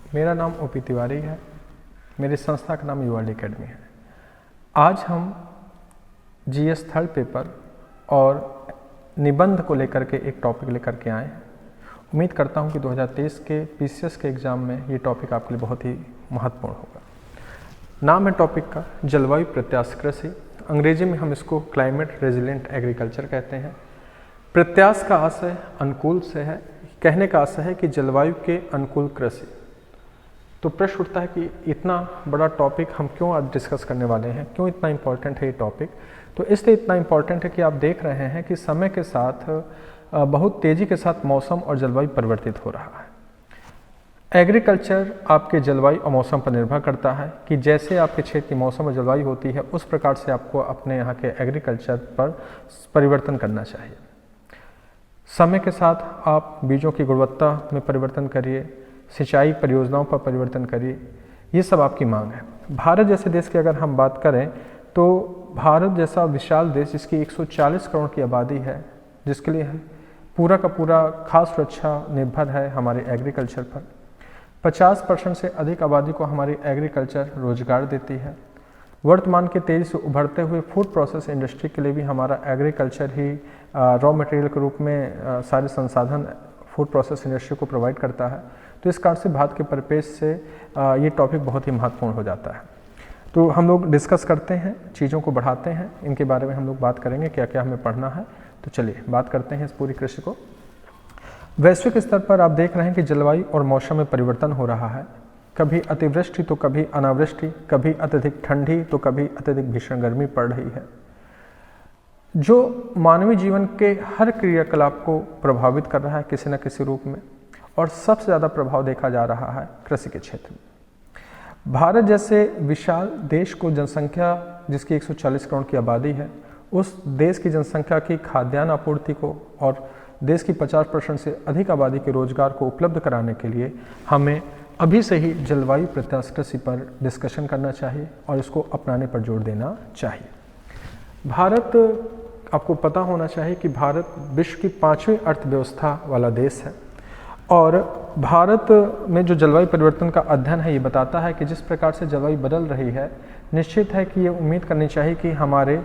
मेरा नाम ओपी तिवारी है। मेरी संस्था का नाम यूआरडी अकेडमी है। आज हम जीएस थर्ड पेपर और निबंध को लेकर के एक टॉपिक लेकर के आए हैं। उम्मीद करता हूं कि 2023 के पीसीएस के एग्ज़ाम में ये टॉपिक आपके लिए बहुत ही महत्वपूर्ण होगा। नाम है टॉपिक का जलवायु प्रत्याश कृषि। अंग्रेजी में हम इसको क्लाइमेट रेजिलिएंट एग्रीकल्चर कहते हैं। प्रत्याश का आशय अनुकूल से है, कहने का आशय है कि जलवायु के अनुकूल कृषि। तो प्रश्न उठता है कि इतना बड़ा टॉपिक हम क्यों आज डिस्कस करने वाले हैं, क्यों इतना इम्पॉर्टेंट है ये टॉपिक। तो इसलिए इतना इम्पॉर्टेंट है कि आप देख रहे हैं कि समय के साथ बहुत तेज़ी के साथ मौसम और जलवायु परिवर्तित हो रहा है। एग्रीकल्चर आपके जलवायु और मौसम पर निर्भर करता है कि जैसे आपके क्षेत्र की मौसम और जलवायु होती है उस प्रकार से आपको अपने यहाँ के एग्रीकल्चर पर परिवर्तन करना चाहिए। समय के साथ आप बीजों की गुणवत्ता में परिवर्तन करिए, सिंचाई परियोजनाओं पर परिवर्तन करिए, ये सब आपकी मांग है। भारत जैसे देश की अगर हम बात करें तो भारत जैसा विशाल देश जिसकी 140 करोड़ की आबादी है, जिसके लिए पूरा का पूरा खास सुरक्षा निर्भर है हमारे एग्रीकल्चर पर। 50% से अधिक आबादी को हमारी एग्रीकल्चर रोजगार देती है। वर्तमान के तेज़ी से उभरते हुए फूड प्रोसेस इंडस्ट्री के लिए भी हमारा एग्रीकल्चर ही रॉ मटेरियल के रूप में सारे संसाधन फूड प्रोसेस इंडस्ट्री को प्रोवाइड करता है। तो इस कारण से भारत के परिपेक्ष से ये टॉपिक बहुत ही महत्वपूर्ण हो जाता है। तो हम लोग डिस्कस करते हैं, चीज़ों को बढ़ाते हैं, इनके बारे में हम लोग बात करेंगे क्या क्या हमें पढ़ना है। तो चलिए बात करते हैं इस पूरी कृषि को। वैश्विक स्तर पर आप देख रहे हैं कि जलवायु और मौसम में परिवर्तन हो रहा है। कभी अतिवृष्टि तो कभी अनावृष्टि, कभी अत्यधिक ठंडी तो कभी अत्यधिक भीषण गर्मी पड़ रही है, जो मानवीय जीवन के हर क्रियाकलाप को प्रभावित कर रहा है किसी न किसी रूप में। और सबसे ज़्यादा प्रभाव देखा जा रहा है कृषि के क्षेत्र में। भारत जैसे विशाल देश को जनसंख्या जिसकी 140 करोड़ की आबादी है, उस देश की जनसंख्या की खाद्यान्न आपूर्ति को और देश की 50% से अधिक आबादी के रोजगार को उपलब्ध कराने के लिए हमें अभी से ही जलवायु प्रत्याश कृषि पर डिस्कशन करना चाहिए और इसको अपनाने पर जोर देना चाहिए। भारत, आपको पता होना चाहिए कि भारत विश्व की 5वीं अर्थव्यवस्था वाला देश है और भारत में जो जलवायु परिवर्तन का अध्ययन है ये बताता है कि जिस प्रकार से जलवायु बदल रही है, निश्चित है कि ये उम्मीद करनी चाहिए कि हमारे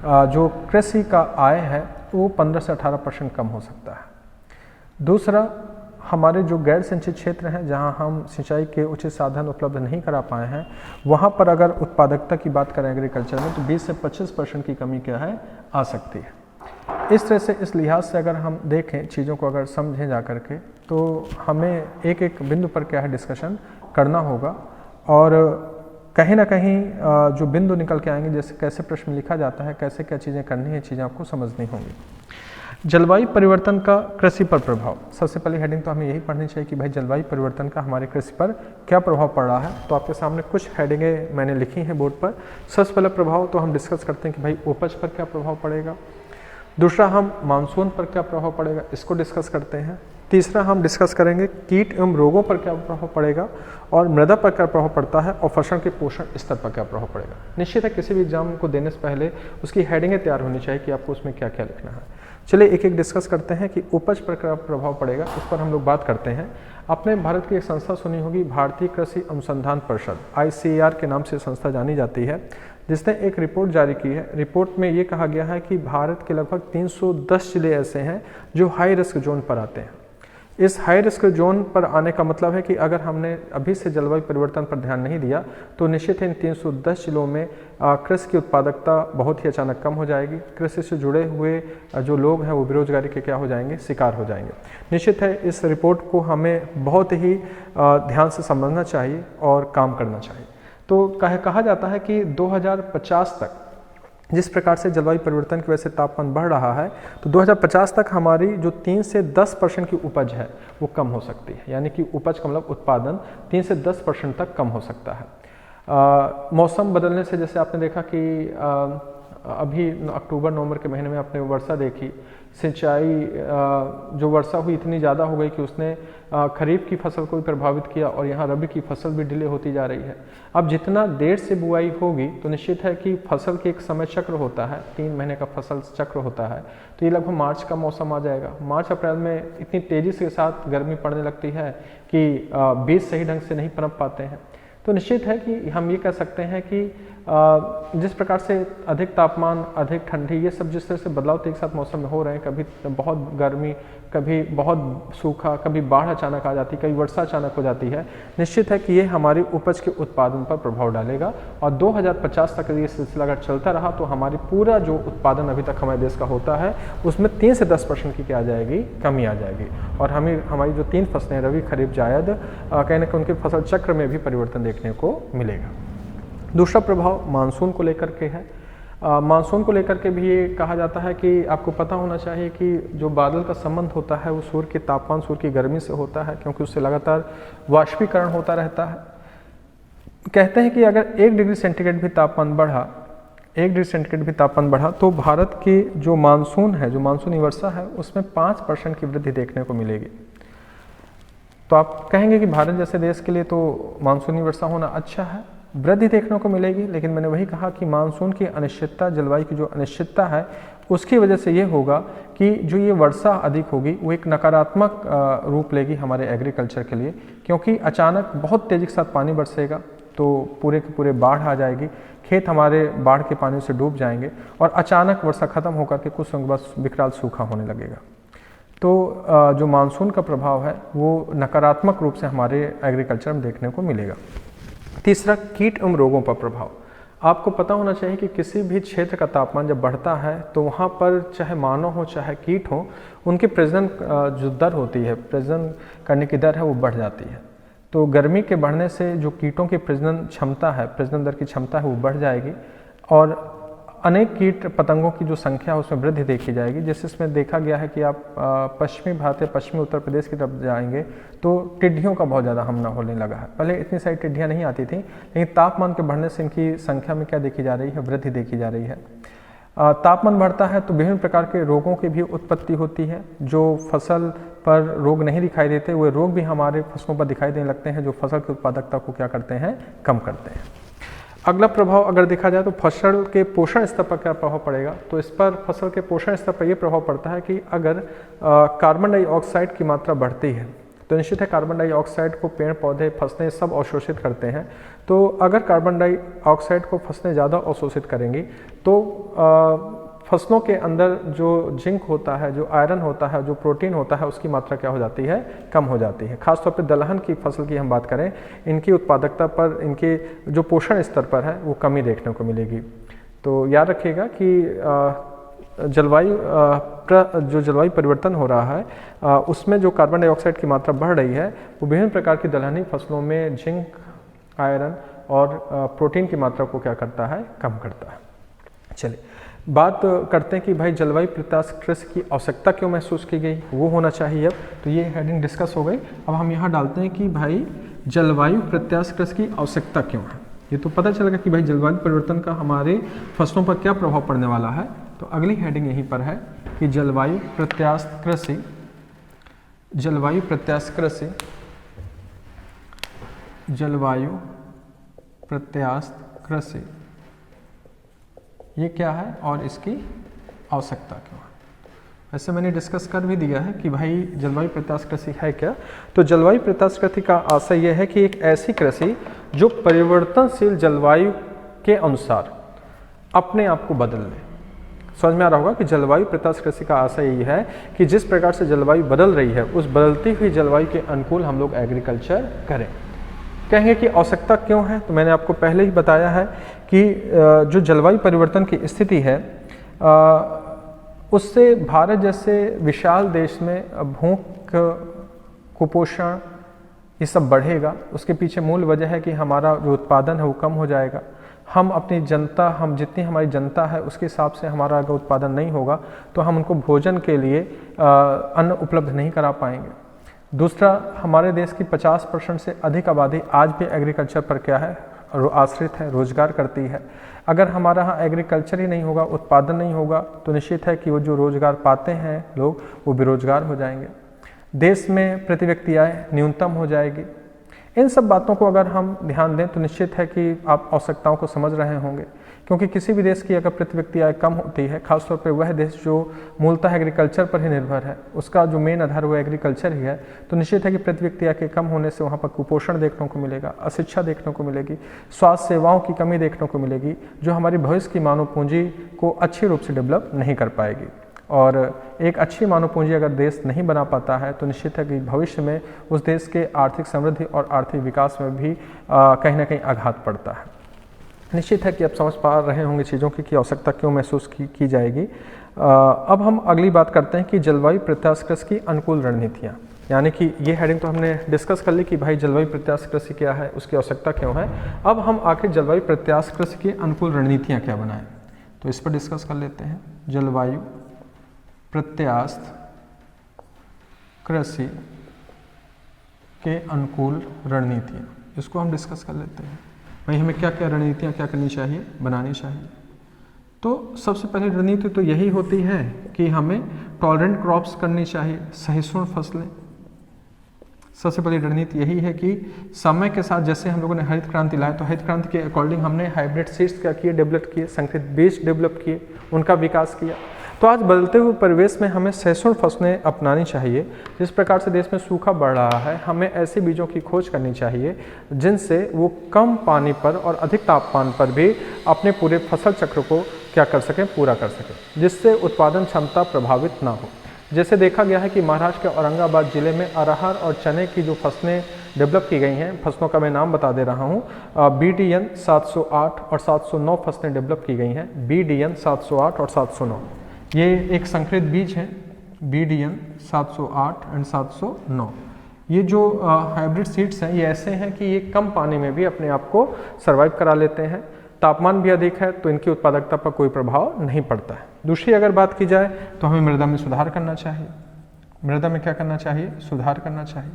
जो कृषि का आय है वो 15 से 18% कम हो सकता है। दूसरा, हमारे जो गैर सिंचित क्षेत्र हैं जहां हम सिंचाई के उचित साधन उपलब्ध नहीं करा पाए हैं, वहां पर अगर उत्पादकता की बात करें एग्रीकल्चर में तो 20 से 25% की कमी क्या है आ सकती है। इस तरह से, इस लिहाज से अगर हम देखें चीज़ों को, अगर समझें जा कर के, तो हमें एक एक बिंदु पर क्या है डिस्कशन करना होगा और कहीं ना कहीं जो बिंदु निकल के आएंगे, जैसे कैसे प्रश्न लिखा जाता है, कैसे क्या चीज़ें करनी है, चीज़ें आपको समझनी होंगी। जलवायु परिवर्तन का कृषि पर प्रभाव। सबसे पहले हेडिंग तो हमें यही पढ़नी चाहिए कि भाई जलवायु परिवर्तन का हमारे कृषि पर क्या प्रभाव पड़ रहा है। तो आपके सामने कुछ हेडिंगें मैंने लिखी हैं बोर्ड पर। सबसे पहला प्रभाव तो हम डिस्कस करते हैं कि भाई उपज पर क्या प्रभाव पड़ेगा। दूसरा, हम मानसून पर क्या प्रभाव पड़ेगा, इसको डिस्कस करते हैं। तीसरा, हम डिस्कस करेंगे कीट एवं रोगों पर क्या प्रभाव पड़ेगा और मृदा पर क्या प्रभाव पड़ता है और फसल के पोषण स्तर पर क्या प्रभाव पड़ेगा। निश्चित है किसी भी एग्जाम को देने से पहले उसकी हेडिंगें तैयार होनी चाहिए कि आपको उसमें क्या क्या लिखना है। चलिए एक एक डिस्कस करते हैं कि उपज पर क्या प्रभाव पड़ेगा, उस पर हम लोग बात करते हैं। आपने भारत की एक संस्था सुनी होगी, भारतीय कृषि अनुसंधान परिषद, ICAR के नाम से संस्था जानी जाती है, जिसने एक रिपोर्ट जारी की है। रिपोर्ट में ये कहा गया है कि भारत के लगभग 310 जिले ऐसे हैं जो हाई रिस्क जोन पर आते हैं। इस हाई रिस्क जोन पर आने का मतलब है कि अगर हमने अभी से जलवायु परिवर्तन पर ध्यान नहीं दिया तो निश्चित है इन 310 जिलों में कृषि की उत्पादकता बहुत ही अचानक कम हो जाएगी। कृषि से जुड़े हुए जो लोग हैं वो बेरोजगारी के क्या हो जाएंगे, शिकार हो जाएंगे। निश्चित है इस रिपोर्ट को हमें बहुत ही ध्यान से समझना चाहिए और काम करना चाहिए। तो कहा जाता है कि 2050 तक जिस प्रकार से जलवायु परिवर्तन की वजह से तापमान बढ़ रहा है, तो 2050 तक हमारी जो 3 से 10% की उपज है वो कम हो सकती है। यानी कि उपज का मतलब उत्पादन 3 से 10% तक कम हो सकता है। मौसम बदलने से, जैसे आपने देखा कि अभी अक्टूबर नवंबर के महीने में आपने वर्षा देखी, सिंचाई जो वर्षा हुई इतनी ज़्यादा हो गई कि उसने खरीफ की फसल को भी प्रभावित किया और यहाँ रबी की फसल भी डिले होती जा रही है। अब जितना देर से बुआई होगी तो निश्चित है कि फसल के एक समय चक्र होता है, 3 महीने का फसल चक्र होता है, तो ये लगभग मार्च का मौसम आ जाएगा। मार्च अप्रैल में इतनी तेज़ी के साथ गर्मी पड़ने लगती है कि बीज सही ढंग से नहीं पनप पाते हैं। तो निश्चित है कि हम ये कह सकते हैं कि जिस प्रकार से अधिक तापमान, अधिक ठंडी, ये सब जिस तरह से बदलाव एक साथ मौसम में हो रहे हैं, कभी बहुत गर्मी, कभी बहुत सूखा, कभी बाढ़ अचानक आ जाती है, कभी वर्षा अचानक हो जाती है, निश्चित है कि ये हमारी उपज के उत्पादन पर प्रभाव डालेगा। और 2050 तक ये सिलसिला अगर चलता रहा तो हमारी पूरा जो उत्पादन अभी तक हमारे देश का होता है उसमें 3 से 10% की क्या आ जाएगी, कमी आ जाएगी। और हमारी जो 3 फसलें रबी, खरीफ, जायद, कहीं ना कहीं उनके फसल चक्र में भी परिवर्तन देखने को मिलेगा। दूसरा प्रभाव मानसून को लेकर के है। मानसून को लेकर के भी ये कहा जाता है कि आपको पता होना चाहिए कि जो बादल का संबंध होता है वो सूर्य के तापमान, सूर्य की गर्मी से होता है, क्योंकि उससे लगातार वाष्पीकरण होता रहता है। कहते हैं कि अगर 1 डिग्री सेंटीग्रेड भी तापमान बढ़ा, 1 डिग्री सेंटीग्रेड भी तापमान बढ़ा तो भारत की जो मानसून है, जो मानसूनी वर्षा है, उसमें 5% की वृद्धि देखने को मिलेगी। तो आप कहेंगे कि भारत जैसे देश के लिए तो मानसूनी वर्षा होना अच्छा है, वृद्धि देखने को मिलेगी, लेकिन मैंने वही कहा कि मानसून की अनिश्चितता, जलवायु की जो अनिश्चितता है उसकी वजह से ये होगा कि जो ये वर्षा अधिक होगी वो एक नकारात्मक रूप लेगी हमारे एग्रीकल्चर के लिए, क्योंकि अचानक बहुत तेज़ी के साथ पानी बरसेगा तो पूरे के पूरे बाढ़ आ जाएगी, खेत हमारे बाढ़ के पानी से डूब जाएंगे और अचानक वर्षा खत्म होकर के कुछ समय बाद विकराल सूखा होने लगेगा। तो जो मानसून का प्रभाव है वो नकारात्मक रूप से हमारे एग्रीकल्चर में देखने को मिलेगा। तीसरा, कीट एवं रोगों पर प्रभाव। आपको पता होना चाहिए कि किसी भी क्षेत्र का तापमान जब बढ़ता है तो वहाँ पर चाहे मानव हो चाहे कीट हो, उनकी प्रजनन जो दर होती है, प्रजनन करने की दर है, वो बढ़ जाती है। तो गर्मी के बढ़ने से जो कीटों की प्रजनन क्षमता है, प्रजनन दर की क्षमता है, वो बढ़ जाएगी और अनेक कीट पतंगों की जो संख्या है उसमें वृद्धि देखी जाएगी। जैसे इसमें देखा गया है कि आप पश्चिमी भारत या पश्चिमी उत्तर प्रदेश की तरफ जाएंगे तो टिड्डियों का बहुत ज़्यादा हमला होने लगा है। पहले इतनी सारी टिड्डियाँ नहीं आती थी, लेकिन तापमान के बढ़ने से इनकी संख्या में क्या देखी जा रही है, वृद्धि देखी जा रही है। तापमान बढ़ता है तो विभिन्न प्रकार के रोगों की भी उत्पत्ति होती है। जो फसल पर रोग नहीं दिखाई देते, वो रोग भी हमारे फसलों पर दिखाई देने लगते हैं, जो फसल की उत्पादकता को क्या करते हैं, कम करते हैं। अगला प्रभाव अगर देखा जाए तो फसल के पोषण स्तर पर क्या प्रभाव पड़ेगा, तो इस पर फसल के पोषण स्तर पर यह प्रभाव पड़ता है कि अगर कार्बन डाइऑक्साइड की मात्रा बढ़ती है तो निश्चित है कार्बन डाइऑक्साइड को पेड़ पौधे, फसलें सब अवशोषित करते हैं। तो अगर कार्बन डाइऑक्साइड को फसलें ज़्यादा अवशोषित करेंगी तो फसलों के अंदर जो जिंक होता है, जो आयरन होता है, जो प्रोटीन होता है, उसकी मात्रा क्या हो जाती है, कम हो जाती है। खासतौर पर दलहन की फसल की हम बात करें, इनकी उत्पादकता पर, इनके जो पोषण स्तर पर है वो कमी देखने को मिलेगी। तो याद रखिएगा कि जो जलवायु परिवर्तन हो रहा है उसमें जो कार्बन डाइऑक्साइड की मात्रा बढ़ रही है वो विभिन्न प्रकार की दलहनी फसलों में जिंक, आयरन और प्रोटीन की मात्रा को क्या करता है, कम करता है। चलिए बात करते हैं कि भाई जलवायु प्रत्यास्थ कृषि की आवश्यकता क्यों महसूस की गई, वो होना चाहिए। अब तो ये हेडिंग डिस्कस हो गई। अब हम यहाँ डालते हैं कि भाई जलवायु प्रत्यास्थ कृषि की आवश्यकता क्यों है। ये तो पता चलेगा कि भाई जलवायु परिवर्तन का हमारे फसलों पर क्या प्रभाव पड़ने वाला है। तो अगली हेडिंग यहीं पर है कि जलवायु प्रत्यास्थ कृषि, जलवायु प्रत्यास्थ कृषि, जलवायु प्रत्यास्थ कृषि ये क्या है और इसकी आवश्यकता क्यों है। ऐसे मैंने डिस्कस कर भी दिया है कि भाई जलवायु प्रत्यास्थ कृषि है क्या। तो जलवायु प्रत्यास्थ कृषि का आशय यह है कि एक ऐसी कृषि जो परिवर्तनशील जलवायु के अनुसार अपने आप को बदल ले। समझ में आ रहा होगा कि जलवायु प्रत्यास्थ कृषि का आशय यही है कि जिस प्रकार से जलवायु बदल रही है उस बदलती हुई जलवायु के अनुकूल हम लोग एग्रीकल्चर करें। कहेंगे कि आवश्यकता क्यों है, तो मैंने आपको पहले ही बताया है कि जो जलवायु परिवर्तन की स्थिति है उससे भारत जैसे विशाल देश में भूख, कुपोषण ये सब बढ़ेगा। उसके पीछे मूल वजह है कि हमारा जो उत्पादन है वो कम हो जाएगा। हम अपनी जनता, हम जितनी हमारी जनता है उसके हिसाब से हमारा अगर उत्पादन नहीं होगा तो हम उनको भोजन के लिए अन्न उपलब्ध नहीं करा पाएंगे। दूसरा, हमारे देश की 50% से अधिक आबादी आज भी एग्रीकल्चर पर क्या है, आश्रित है, रोजगार करती है। अगर हमारा यहाँ एग्रीकल्चर ही नहीं होगा, उत्पादन नहीं होगा, तो निश्चित है कि वो जो रोजगार पाते हैं लोग वो बेरोजगार हो जाएंगे। देश में प्रति व्यक्ति आय न्यूनतम हो जाएगी। इन सब बातों को अगर हम ध्यान दें तो निश्चित है कि आप आवश्यकताओं को समझ रहे होंगे, क्योंकि किसी भी देश की अगर प्रति व्यक्ति आय कम होती है, खासतौर पर वह देश जो मूलतः एग्रीकल्चर पर ही निर्भर है, उसका जो मेन आधार वो एग्रीकल्चर ही है, तो निश्चित है कि प्रति व्यक्ति आय के कम होने से वहाँ पर कुपोषण देखने को मिलेगा, अशिक्षा देखने को मिलेगी, स्वास्थ्य सेवाओं की कमी देखने को मिलेगी, जो हमारी भविष्य की मानव पूंजी को अच्छी रूप से डेवलप नहीं कर पाएगी। और एक अच्छी मानव पूंजी अगर देश नहीं बना पाता है तो निश्चित है कि भविष्य में उस देश के आर्थिक समृद्धि और आर्थिक विकास में भी कहीं ना कहीं आघात पड़ता है। निश्चित है कि आप समझ पा रहे होंगे चीज़ों की आवश्यकता क्यों महसूस की जाएगी। अब हम अगली बात करते हैं कि जलवायु प्रत्यास्थ कृषि की अनुकूल रणनीतियाँ, यानी कि ये हेडिंग तो हमने डिस्कस कर ली कि भाई जलवायु प्रत्यास्थ कृषि क्या है, उसकी आवश्यकता क्यों है। अब हम आखिर जलवायु प्रत्यास्थ कृषि की अनुकूल रणनीतियाँ क्या बनाएं, तो इस पर डिस्कस कर लेते हैं। जलवायु प्रत्यास्थ कृषि के अनुकूल रणनीतियाँ, इसको हम डिस्कस कर लेते हैं। भाई हमें क्या क्या रणनीतियाँ क्या करनी चाहिए, बनानी चाहिए। तो सबसे पहली रणनीति तो यही होती है कि हमें टॉलरेंट क्रॉप्स करनी चाहिए, सहिष्णु फसलें। सबसे पहली रणनीति यही है कि समय के साथ जैसे हम लोगों ने हरित क्रांति लाया, तो हरित क्रांति के अकॉर्डिंग हमने हाइब्रिड सीड्स क्या किए, डेवलप किए, संकरित बीज डेवलप किए, उनका विकास किया। तो आज बदलते हुए परिवेश में हमें सहिष्णु फसलें अपनानी चाहिए। जिस प्रकार से देश में सूखा बढ़ रहा है, हमें ऐसे बीजों की खोज करनी चाहिए जिनसे वो कम पानी पर और अधिक तापमान पर भी अपने पूरे फसल चक्र को क्या कर सकें, पूरा कर सकें, जिससे उत्पादन क्षमता प्रभावित ना हो। जैसे देखा गया है कि महाराष्ट्र के औरंगाबाद जिले में अरहर और चने की जो फसलें डेवलप की गई हैं, फसलों का मैं नाम बता दे रहा हूँ, BDN 708 और 709 फसलें डेवलप की गई हैं। BDN 708 और 709 ये एक संकरित बीज है, BDN 708 एंड 709। ये जो हाइब्रिड सीड्स हैं ये ऐसे हैं कि ये कम पानी में भी अपने आप को सर्वाइव करा लेते हैं। तापमान भी अधिक है तो इनकी उत्पादकता पर कोई प्रभाव नहीं पड़ता है। दूसरी अगर बात की जाए तो हमें मृदा में सुधार करना चाहिए। मृदा में क्या करना चाहिए, सुधार करना चाहिए।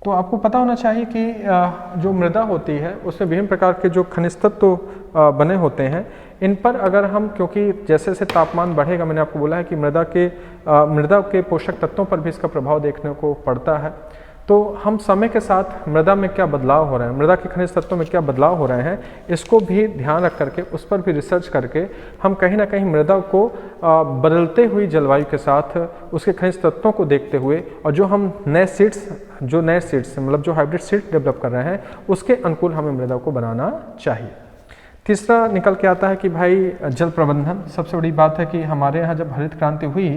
तो आपको पता होना चाहिए कि जो मृदा होती है उसमें विभिन्न प्रकार के जो खनिज तत्व बने होते हैं, इन पर अगर हम, क्योंकि जैसे जैसे तापमान बढ़ेगा, मैंने आपको बोला है कि मृदा के पोषक तत्वों पर भी इसका प्रभाव देखने को पड़ता है। तो हम समय के साथ मृदा में क्या बदलाव हो रहे हैं, मृदा के खनिज तत्वों में क्या बदलाव हो रहे हैं, इसको भी ध्यान रख करके उस पर भी रिसर्च करके हम कहीं ना कहीं मृदा को बदलते हुई जलवायु के साथ उसके खनिज तत्वों को देखते हुए और जो हम नए सीड्स मतलब जो हाइब्रिड सीड्स डेवलप कर रहे हैं उसके अनुकूल हमें मृदा को बनाना चाहिए। तीसरा निकल के आता है कि भाई जल प्रबंधन। सबसे बड़ी बात है कि हमारे यहाँ जब हरित क्रांति हुई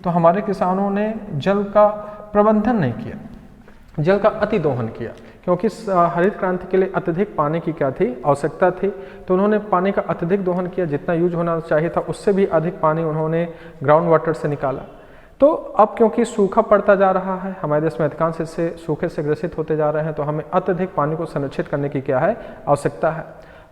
तो हमारे किसानों ने जल का प्रबंधन नहीं किया, जल का अति दोहन किया, क्योंकि हरित क्रांति के लिए अत्यधिक पानी की क्या थी, आवश्यकता थी। तो उन्होंने पानी का अत्यधिक दोहन किया, जितना यूज होना चाहिए था उससे भी अधिक पानी उन्होंने ग्राउंड वाटर से निकाला। तो अब क्योंकि सूखा पड़ता जा रहा है, हमारे देश में अधिकांश हिस्से सूखे से ग्रसित होते जा रहे हैं, तो हमें अत्यधिक पानी को संरक्षित करने की क्या है, आवश्यकता है।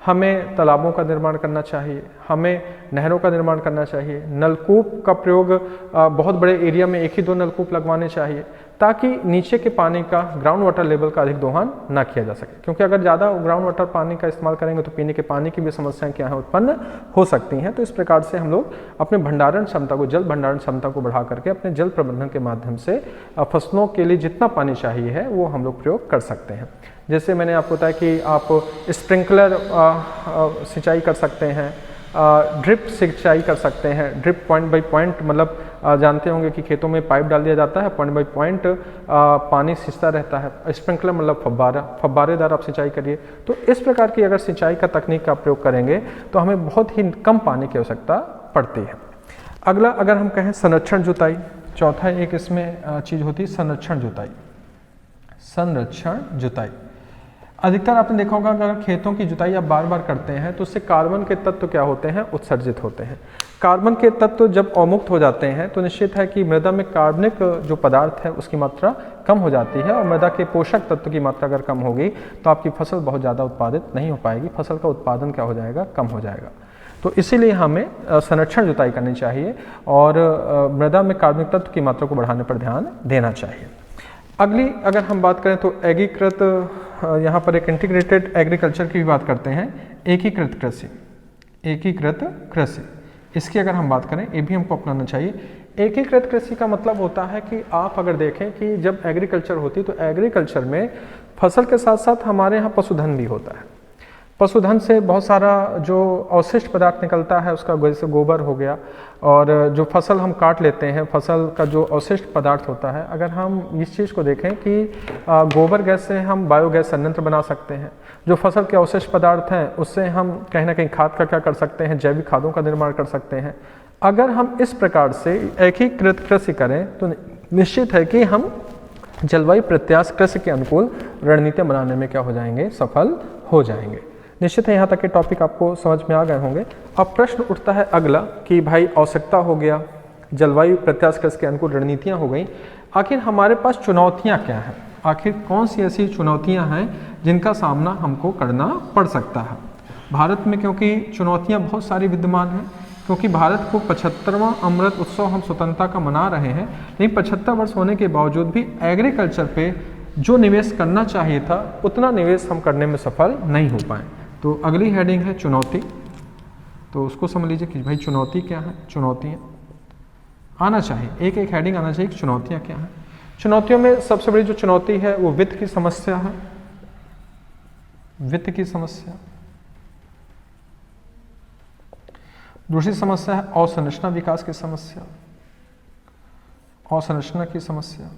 हमें तालाबों का निर्माण करना चाहिए, हमें नहरों का निर्माण करना चाहिए, नलकूप का प्रयोग बहुत बड़े एरिया में 1 ही 2 नलकूप लगवाने चाहिए, ताकि नीचे के पानी का ग्राउंड वाटर लेवल का अधिक दोहन ना किया जा सके। क्योंकि अगर ज़्यादा ग्राउंड वाटर पानी का इस्तेमाल करेंगे तो पीने के पानी की भी समस्याएं क्या है, उत्पन्न हो सकती हैं। तो इस प्रकार से हम लोग अपने भंडारण क्षमता को, जल भंडारण क्षमता को बढ़ा करके अपने जल प्रबंधन के माध्यम से फसलों के लिए जितना पानी चाहिए है वो हम लोग प्रयोग कर सकते हैं। जैसे मैंने आपको बताया कि आप स्प्रिंकलर सिंचाई कर सकते हैं, ड्रिप सिंचाई कर सकते हैं। ड्रिप पॉइंट बाई पॉइंट, मतलब जानते होंगे कि खेतों में पाइप डाल दिया जाता है, पॉइंट बाई पॉइंट पानी सिंचता रहता है। स्प्रिंकलर मतलब फव्वारेदार आप सिंचाई करिए। तो इस प्रकार की अगर सिंचाई का तकनीक का प्रयोग करेंगे तो हमें बहुत ही कम पानी की आवश्यकता पड़ती है। अगला अगर हम कहें संरक्षण जुताई, चौथा एक इसमें चीज़ होती है संरक्षण जुताई। संरक्षण जुताई अधिकतर आपने देखा होगा कि अगर खेतों की जुताई आप बार बार करते हैं तो उससे कार्बन के तत्व क्या होते हैं, उत्सर्जित होते हैं। कार्बन के तत्व जब अवमुक्त हो जाते हैं तो निश्चित है कि मृदा में कार्बनिक जो पदार्थ है उसकी मात्रा कम हो जाती है, और मृदा के पोषक तत्व की मात्रा अगर कम होगी तो आपकी फसल बहुत ज़्यादा उत्पादित नहीं हो पाएगी, फसल का उत्पादन क्या हो जाएगा, कम हो जाएगा। तो इसीलिए हमें संरक्षण जुताई करनी चाहिए और मृदा में कार्बनिक तत्व की मात्रा को बढ़ाने पर ध्यान देना चाहिए। अगली अगर हम बात करें तो एकीकृत, यहाँ पर एक इंटीग्रेटेड एग्रीकल्चर की भी बात करते हैं, एकीकृत कृषि। एकीकृत कृषि, इसकी अगर हम बात करें, ये भी हमको अपनाना चाहिए। एकीकृत कृषि का मतलब होता है कि आप अगर देखें कि जब एग्रीकल्चर होती है तो एग्रीकल्चर में फसल के साथ साथ हमारे यहाँ पशुधन भी होता है। पशुधन से बहुत सारा जो अवशिष्ट पदार्थ निकलता है, उसका जैसे गोबर हो गया, और जो फसल हम काट लेते हैं, फसल का जो अवशिष्ट पदार्थ होता है, अगर हम इस चीज़ को देखें कि गोबर गैस से हम बायोगैस संयंत्र बना सकते हैं। जो फसल के अवशिष्ट पदार्थ हैं उससे हम कहीं ना कहीं खाद का क्या कर सकते हैं, जैविक खादों का निर्माण कर सकते हैं। अगर हम इस प्रकार से एकीकृत कृषि करें तो निश्चित है कि हम जलवायु प्रत्याश कृषि के अनुकूल रणनीतियाँ बनाने में क्या हो जाएंगे, सफल हो जाएंगे। निश्चित है यहाँ तक के टॉपिक आपको समझ में आ गए होंगे। अब प्रश्न उठता है अगला कि भाई आवश्यकता हो गया, जलवायु प्रत्याश कृषि के अनुकूल रणनीतियाँ हो गई, आखिर हमारे पास चुनौतियाँ क्या हैं, आखिर कौन सी ऐसी चुनौतियाँ हैं जिनका सामना हमको करना पड़ सकता है भारत में। क्योंकि चुनौतियाँ बहुत सारी विद्यमान हैं, क्योंकि भारत को 75वां अमृत उत्सव हम स्वतंत्रता का मना रहे हैं, लेकिन 75 वर्ष होने के बावजूद भी एग्रीकल्चर पे जो निवेश करना चाहिए था उतना निवेश हम करने में सफल नहीं हो पाए। तो अगली हेडिंग है चुनौती, तो उसको समझ लीजिए कि भाई चुनौती क्या है। चुनौतियाँ आना चाहिए, एक एक हेडिंग आना चाहिए कि चुनौतियाँ क्या हैं। चुनौतियों में सबसे बड़ी जो चुनौती है वो वित्त की समस्या है, वित्त की समस्या। दूसरी समस्या है अवसंरचना विकास की समस्या, अवसंरचना की समस्या।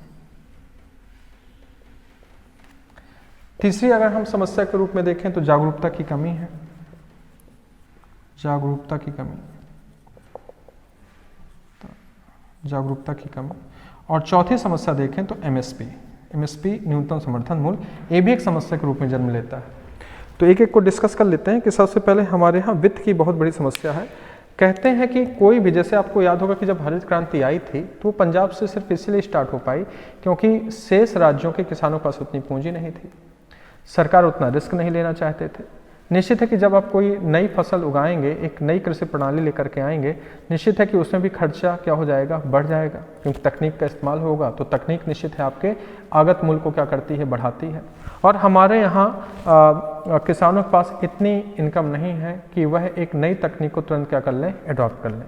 तीसरी अगर हम समस्या के रूप में देखें तो जागरूकता की कमी है, जागरूकता की कमी, जागरूकता की कमी। और चौथी समस्या देखें तो एमएसपी, एमएसपी न्यूनतम समर्थन मूल्य, ये भी एक समस्या के रूप में जन्म लेता है। तो एक एक को डिस्कस कर लेते हैं कि सबसे पहले हमारे यहाँ वित्त की बहुत बड़ी समस्या है। कहते हैं कि कोई भी, जैसे आपको याद होगा कि जब हरित क्रांति आई थी तो पंजाब से सिर्फ इसलिए स्टार्ट हो पाई क्योंकि शेष राज्यों के किसानों के पास उतनी पूंजी नहीं थी, सरकार उतना रिस्क नहीं लेना चाहते थे। निश्चित है कि जब आप कोई नई फसल उगाएंगे, एक नई कृषि प्रणाली लेकर के आएंगे, निश्चित है कि उसमें भी खर्चा क्या हो जाएगा, बढ़ जाएगा, क्योंकि तकनीक का इस्तेमाल होगा। तो तकनीक निश्चित है आपके आगत मूल्य को क्या करती है, बढ़ाती है। और हमारे यहाँ किसानों के पास इतनी इनकम नहीं है कि वह एक नई तकनीक को तुरंत क्या कर लें, एडॉप्ट कर लें।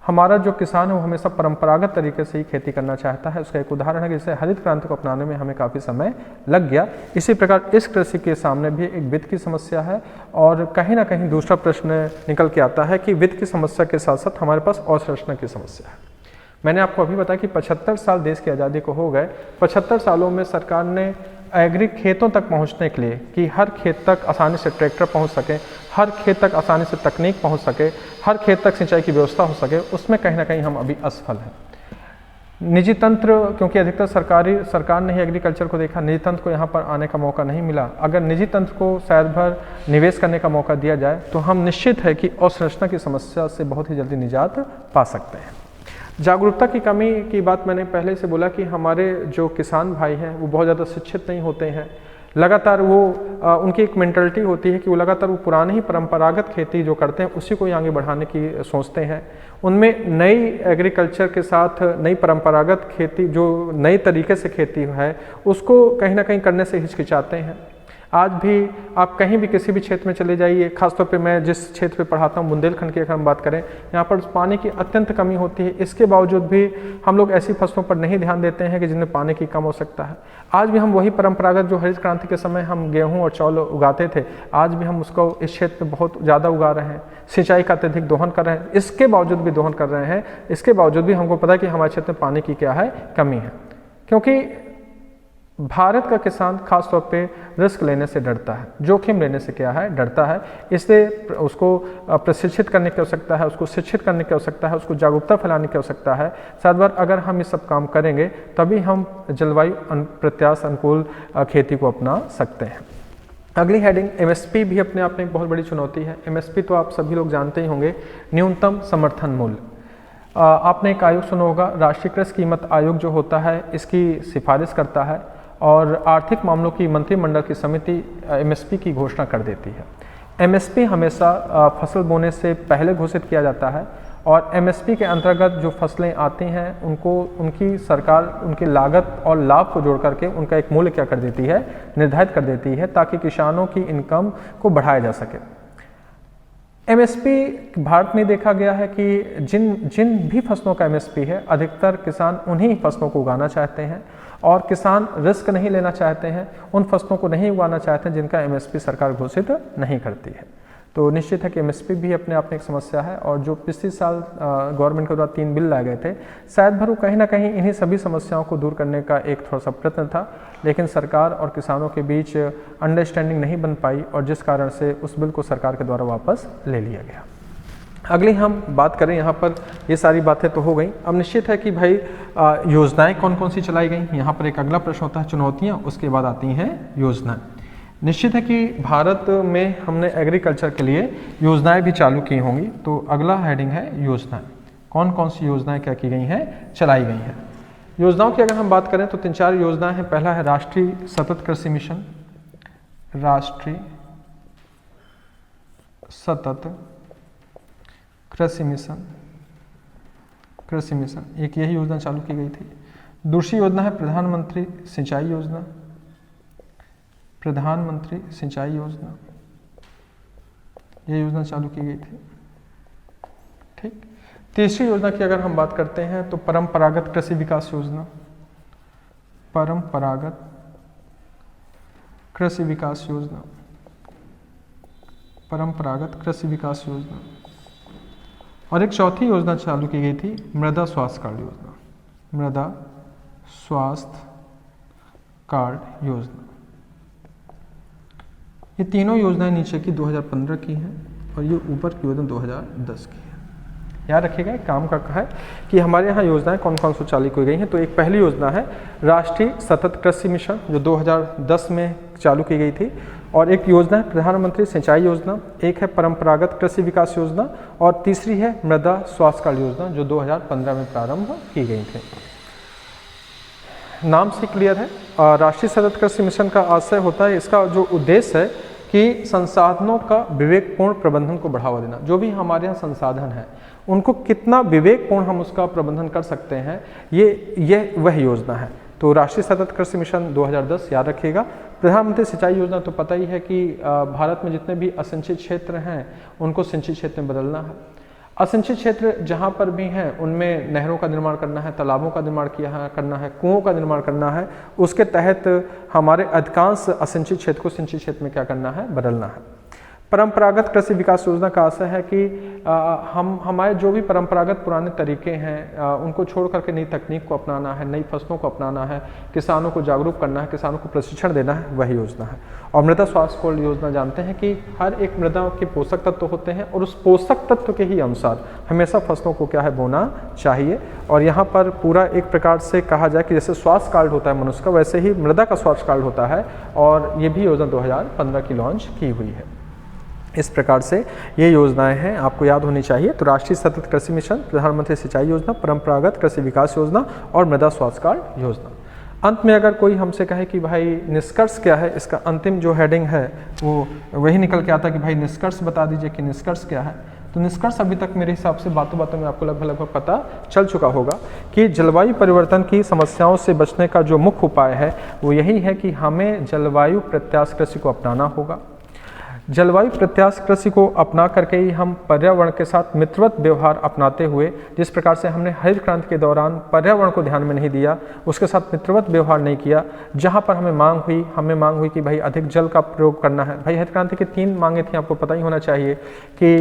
हमारा जो किसान है वो हमेशा परंपरागत तरीके से ही खेती करना चाहता है। उसका एक उदाहरण है कि जैसे हरित क्रांति को अपनाने में हमें काफ़ी समय लग गया, इसी प्रकार इस कृषि के सामने भी एक वित्त की समस्या है। और कहीं ना कहीं दूसरा प्रश्न निकल के आता है कि वित्त की समस्या के साथ साथ हमारे पास अवसंरचना की समस्या है। मैंने आपको अभी बताया कि 75 साल देश की आज़ादी को हो गए, 75 सालों में सरकार ने एग्री खेतों तक पहुंचने के लिए कि हर खेत तक आसानी से ट्रैक्टर पहुंच सके, हर खेत तक आसानी से तकनीक पहुंच सके, हर खेत तक सिंचाई की व्यवस्था हो सके, उसमें कहीं ना कहीं हम अभी असफल हैं। निजी तंत्र, क्योंकि अधिकतर सरकार ने ही एग्रीकल्चर को देखा, निजी तंत्र को यहाँ पर आने का मौका नहीं मिला। अगर निजी तंत्र को शायद भर निवेश करने का मौका दिया जाए तो हम निश्चित है कि अवसंरचना की समस्या से बहुत ही जल्दी निजात पा सकते हैं। जागरूकता की कमी की बात मैंने पहले से बोला कि हमारे जो किसान भाई हैं वो बहुत ज़्यादा शिक्षित नहीं होते हैं। लगातार वो उनकी एक मेंटलिटी होती है कि वो लगातार वो पुरानी ही परंपरागत खेती जो करते हैं उसी को ही आगे बढ़ाने की सोचते हैं। उनमें नई एग्रीकल्चर के साथ नई परंपरागत खेती, जो नए तरीके से खेती है, उसको कहीं ना कहीं करने से हिचकिचाते हैं। आज भी आप कहीं भी किसी भी क्षेत्र में चले जाइए, खासतौर पे मैं जिस क्षेत्र पे पढ़ाता हूँ बुंदेलखंड की अगर हम बात करें, यहाँ पर पानी की अत्यंत कमी होती है। इसके बावजूद भी हम लोग ऐसी फसलों पर नहीं ध्यान देते हैं कि जिनमें पानी की कम आवश्यकता है। आज भी हम वही परंपरागत जो हरित क्रांति के समय हम गेहूँ और चावल उगाते थे, आज भी हम उसको इस क्षेत्र में बहुत ज़्यादा उगा रहे हैं। सिंचाई का अत्यधिक दोहन कर रहे हैं, इसके बावजूद भी दोहन कर रहे हैं, इसके बावजूद भी हमको पता है कि हमारे क्षेत्र में पानी की क्या है, कमी है। क्योंकि भारत का किसान खास तौर पे रिस्क लेने से डरता है, जोखिम लेने से क्या है, डरता है। इसलिए उसको प्रशिक्षित करने की आवश्यकता है, उसको शिक्षित करने की आवश्यकता है, उसको जागरूकता फैलाने की आवश्यकता है। साथ बार अगर हम ये सब काम करेंगे तभी हम जलवायु प्रत्याश अनुकूल खेती को अपना सकते हैं। अगली हेडिंग एमएसपी भी अपने आप में एक बहुत बड़ी चुनौती है। एमएसपी तो आप सभी लोग जानते ही होंगे, न्यूनतम समर्थन मूल्य। आपने एक आयोग सुना होगा, राष्ट्रीय कृषि कीमत आयोग जो होता है इसकी सिफारिश करता है और आर्थिक मामलों की मंत्रिमंडल की समिति एमएसपी की घोषणा कर देती है। एमएसपी हमेशा फसल बोने से पहले घोषित किया जाता है और एमएसपी के अंतर्गत जो फसलें आती हैं उनको उनकी सरकार उनकी लागत और लाभ को जोड़ करके उनका एक मूल्य क्या कर देती है, निर्धारित कर देती है, ताकि किसानों की इनकम को बढ़ाया जा सके। एमएसपी भारत में देखा गया है कि जिन भी फसलों का एमएसपी है, अधिकतर किसान उन्हीं फसलों को उगाना चाहते हैं और किसान रिस्क नहीं लेना चाहते हैं, उन फसलों को नहीं उगाना चाहते हैं जिनका एमएसपी सरकार घोषित नहीं करती है। तो निश्चित है कि एमएसपी भी अपने आप में एक समस्या है, और जो पिछले साल गवर्नमेंट के द्वारा 3 बिल लाए गए थे, शायद भर वो कहीं ना कहीं इन्हीं सभी समस्याओं को दूर करने का एक थोड़ा सा प्रयत्न था, लेकिन सरकार और किसानों के बीच अंडरस्टैंडिंग नहीं बन पाई, और जिस कारण से उस बिल को सरकार के द्वारा वापस ले लिया गया। अगली हम बात करें, यहाँ पर ये सारी बातें तो हो गई। अब निश्चित है कि भाई योजनाएं कौन कौन सी चलाई गई, यहाँ पर एक अगला प्रश्न होता है चुनौतियाँ, उसके बाद आती हैं योजनाएं। निश्चित है कि भारत में हमने एग्रीकल्चर के लिए योजनाएं भी चालू की होंगी, तो अगला हेडिंग है योजनाएं। कौन कौन सी योजनाएं क्या की गई हैं, चलाई गई हैं। योजनाओं की अगर हम बात करें तो 3-4 योजनाएं हैं। पहला है राष्ट्रीय सतत कृषि मिशन, राष्ट्रीय सतत कृषि मिशन, एक यही योजना चालू की गई थी। दूसरी योजना है प्रधानमंत्री सिंचाई योजना, प्रधानमंत्री सिंचाई योजना, ये योजना चालू की गई थी। ठीक। तीसरी योजना की अगर हम बात करते हैं तो परंपरागत कृषि विकास योजना, परंपरागत कृषि विकास योजना, परंपरागत कृषि विकास योजना। और एक चौथी योजना चालू की गई थी मृदा स्वास्थ्य कार्ड योजना, मृदा स्वास्थ्य कार्ड योजना। ये तीनों योजनाएं नीचे की 2015 की हैं और ये ऊपर की योजना 2010 की है। याद रखिएगा, एक काम का है कि हमारे यहाँ योजनाएं कौन कौन सी चालू की गई हैं। तो एक पहली योजना है राष्ट्रीय सतत कृषि मिशन, जो 2010 में चालू की गई थी, और एक योजना है प्रधानमंत्री सिंचाई योजना, एक है परंपरागत कृषि विकास योजना, और तीसरी है मृदा स्वास्थ्य कार्ड योजना, जो 2015 में प्रारंभ की गई थी। नाम से क्लियर है, राष्ट्रीय सतत कृषि मिशन का आशय होता है, इसका जो उद्देश्य है कि संसाधनों का विवेकपूर्ण प्रबंधन को बढ़ावा देना। जो भी हमारे यहाँ संसाधन है उनको कितना विवेकपूर्ण हम उसका प्रबंधन कर सकते हैं, ये वह योजना है। तो राष्ट्रीय सतत कृषि मिशन 2010 याद रखिएगा। प्रधानमंत्री सिंचाई योजना तो पता ही है कि भारत में जितने भी असिंचित क्षेत्र हैं उनको सिंचित क्षेत्र में बदलना है। असिंचित क्षेत्र जहाँ पर भी हैं उनमें नहरों का निर्माण करना है, तालाबों का निर्माण करना है, कुओं का निर्माण करना है। उसके तहत हमारे अधिकांश असिंचित क्षेत्र को सिंचित क्षेत्र में क्या करना है, बदलना है। परंपरागत कृषि विकास योजना का आशय है कि हमारे जो भी परंपरागत पुराने तरीके हैं उनको छोड़ करके नई तकनीक को अपनाना है, नई फसलों को अपनाना है, किसानों को जागरूक करना है, किसानों को प्रशिक्षण देना है, वही योजना है। और मृदा स्वास्थ्य कार्ड योजना जानते हैं कि हर एक मृदा के पोषक तत्व होते हैं और उस पोषक तत्व के ही अनुसार हमेशा फसलों को क्या है, बोना चाहिए। और यहाँ पर पूरा एक प्रकार से कहा जाए कि जैसे स्वास्थ्य कार्ड होता है मनुष्य का, वैसे ही मृदा का स्वास्थ्य कार्ड होता है, और ये भी योजना 2015 की लॉन्च की हुई है। इस प्रकार से ये योजनाएं हैं, आपको याद होनी चाहिए। तो राष्ट्रीय सतत कृषि मिशन, प्रधानमंत्री सिंचाई योजना, परंपरागत कृषि विकास योजना और मृदा स्वास्थ्य कार्ड योजना। अंत में अगर कोई हमसे कहे कि भाई निष्कर्ष क्या है, इसका अंतिम जो हेडिंग है वो वही निकल के आता है कि भाई निष्कर्ष बता दीजिए कि निष्कर्ष क्या है। तो निष्कर्ष अभी तक मेरे हिसाब से बातों बातों में आपको लगभग पता चल चुका होगा कि जलवायु परिवर्तन की समस्याओं से बचने का जो मुख्य उपाय है वो यही है कि हमें जलवायु प्रत्याश कृषि को अपनाना होगा। जलवायु प्रत्याश कृषि को अपना करके ही हम पर्यावरण के साथ मित्रवत व्यवहार अपनाते हुए, जिस प्रकार से हमने हरित क्रांति के दौरान पर्यावरण को ध्यान में नहीं दिया, उसके साथ मित्रवत व्यवहार नहीं किया, जहाँ पर हमें मांग हुई कि भाई अधिक जल का प्रयोग करना है। भाई हरित क्रांति की 3 मांगें थी, आपको पता ही होना चाहिए कि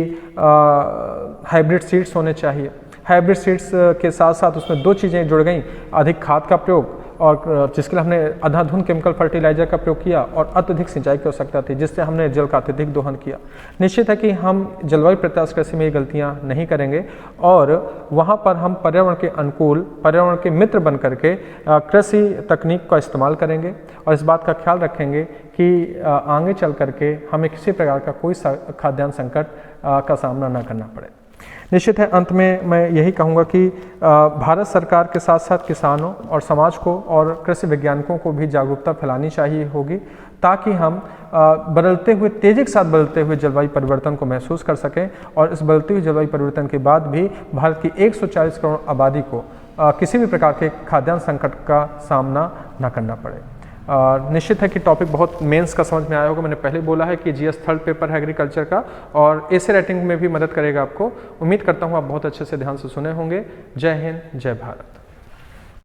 हाइब्रिड सीड्स होने चाहिए। हाइब्रिड सीड्स के साथ साथ उसमें 2 चीज़ें जुड़ गई, अधिक खाद का प्रयोग, और जिसके लिए हमने अंधाधुंध केमिकल फर्टिलाइजर का प्रयोग किया, और अत्यधिक सिंचाई की आवश्यकता थी, जिससे हमने जल का अत्यधिक दोहन किया। निश्चित है कि हम जलवायु प्रत्याश कृषि में ये गलतियां नहीं करेंगे, और वहाँ पर हम पर्यावरण के अनुकूल, पर्यावरण के मित्र बन करके कृषि तकनीक का इस्तेमाल करेंगे, और इस बात का ख्याल रखेंगे कि आगे चल करके हमें किसी प्रकार का कोई खाद्यान्न संकट का सामना न करना पड़े। निश्चित है अंत में मैं यही कहूँगा कि भारत सरकार के साथ साथ किसानों और समाज को और कृषि वैज्ञानिकों को भी जागरूकता फैलानी चाहिए होगी, ताकि हम बदलते हुए, तेजी के साथ बदलते हुए जलवायु परिवर्तन को महसूस कर सकें और इस बदलते हुए जलवायु परिवर्तन के बाद भी भारत की 140 करोड़ आबादी को किसी भी प्रकार के खाद्यान्न संकट का सामना न करना पड़े। निश्चित है कि टॉपिक बहुत मेंस का समझ में आया होगा। मैंने पहले बोला है कि जीएस थर्ड पेपर है एग्रीकल्चर का और एसे राइटिंग में भी मदद करेगा आपको। उम्मीद करता हूँ आप बहुत अच्छे से ध्यान से सुने होंगे। जय हिंद, जय भारत।